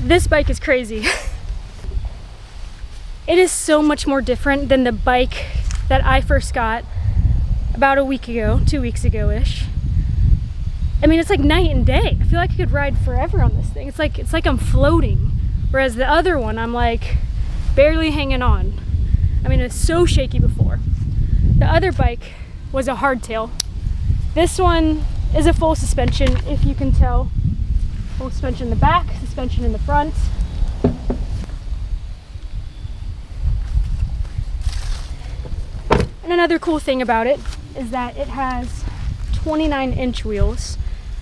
This bike is crazy. It is so much more different than the bike that I first got about a week ago, 2 weeks ago-ish. I mean, it's like night and day. I feel like I could ride forever on this thing. It's like I'm floating. Whereas the other one, I'm like barely hanging on. I mean, it was so shaky before. The other bike was a hardtail. This one is a full suspension, if you can tell. Full suspension in the back, suspension in the front. And another cool thing about it is that it has 29-inch wheels,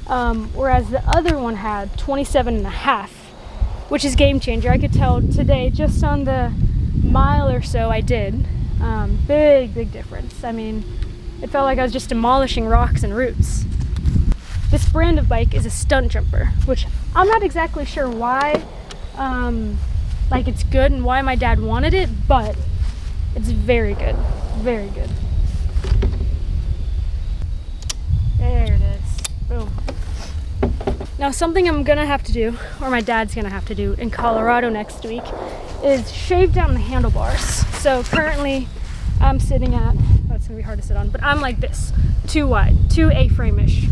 whereas the other one had 27.5, which is game changer. I could tell today, just on the mile or so I did, big difference. I mean, it felt like I was just demolishing rocks and roots. This brand of bike is a stunt jumper, which I'm not exactly sure why, like it's good and why my dad wanted it, but it's very good, very good. There it is, boom. Now something I'm gonna have to do, or my dad's gonna have to do in Colorado next week, is shave down the handlebars. So currently I'm sitting at, oh, it's gonna be hard to sit on, but I'm like this, too wide, too A-frame-ish.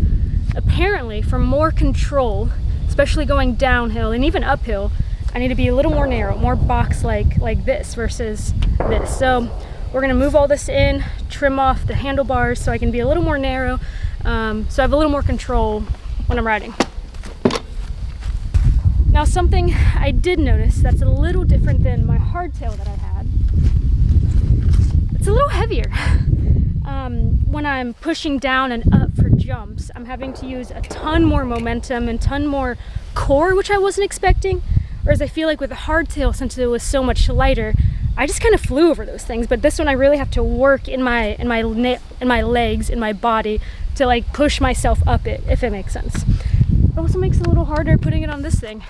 Apparently, for more control, especially going downhill and even uphill, I need to be a little more narrow, more box-like this versus this. So we're gonna move all this in, trim off the handlebars so I can be a little more narrow, so I have a little more control when I'm riding. Now something I did notice that's a little different than my hardtail that I had, it's a little heavier. When I'm pushing down and up for jumps, I'm having to use a ton more momentum and ton more core, which I wasn't expecting. Whereas I feel like with a hardtail, since it was so much lighter, I just kind of flew over those things. But this one, I really have to work in my legs, in my body, to like push myself up it, if it makes sense. It also makes it a little harder putting it on this thing.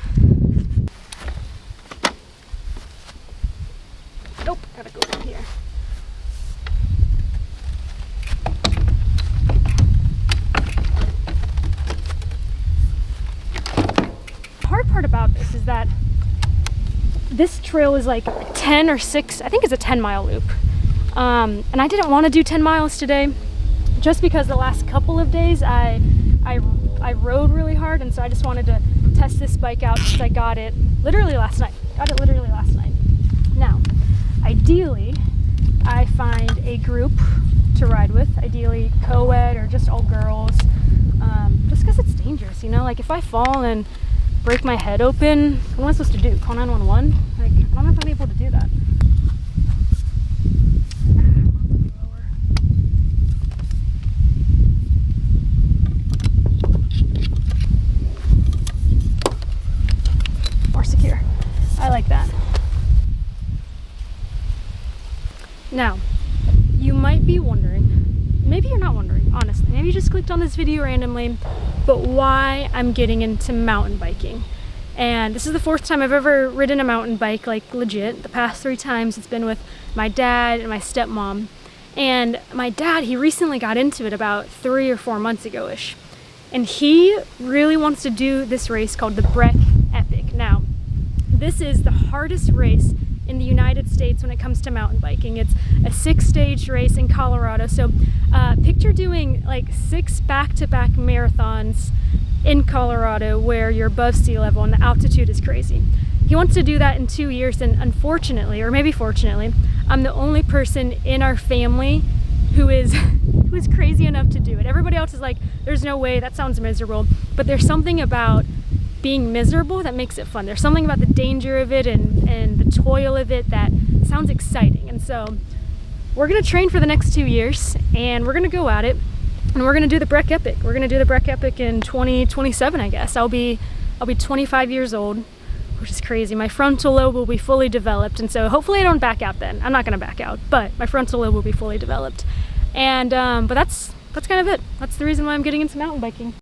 Nope, gotta go from here. The hard part about this is that this trail is like 10 or 6, I think it's a 10-mile loop. And I didn't want to do 10 miles today just because the last couple of days I rode really hard, and so I just wanted to test this bike out since I got it literally last night. Now, ideally, I find a group to ride with, ideally co-ed or just all girls, just because it's dangerous, you know? Like if I fall and break my head open, what am I supposed to do? Call 911? Like, I don't know if I'm able to do that. More secure. I like that. Now, you might be wondering, maybe you're not wondering, honestly, maybe you just clicked on this video randomly, but why I'm getting into mountain biking. And this is the 4th time I've ever ridden a mountain bike, like legit. The past 3 times it's been with my dad and my stepmom. And my dad, he recently got into it about 3 or 4 months ago-ish. And he really wants to do this race called the Breck Epic. Now, this is the hardest race in the United States when it comes to mountain biking. It's a 6-stage race in Colorado. So picture doing like 6 back-to-back marathons in Colorado where you're above sea level and the altitude is crazy. He wants to do that in 2 years, and unfortunately, or maybe fortunately, I'm the only person in our family who is crazy enough to do it. Everybody else is like, there's no way, that sounds miserable. But there's something about being miserable that makes it fun. There's something about the danger of it and the toil of it that sounds exciting. And so we're gonna train for the next 2 years and we're gonna go at it, and we're gonna do the Breck Epic. We're gonna do the Breck Epic in 2027, I guess. I'll be 25 years old, which is crazy. My frontal lobe will be fully developed, and so hopefully I don't back out then. I'm not gonna back out, but my frontal lobe will be fully developed. And but that's kind of it. That's the reason why I'm getting into mountain biking.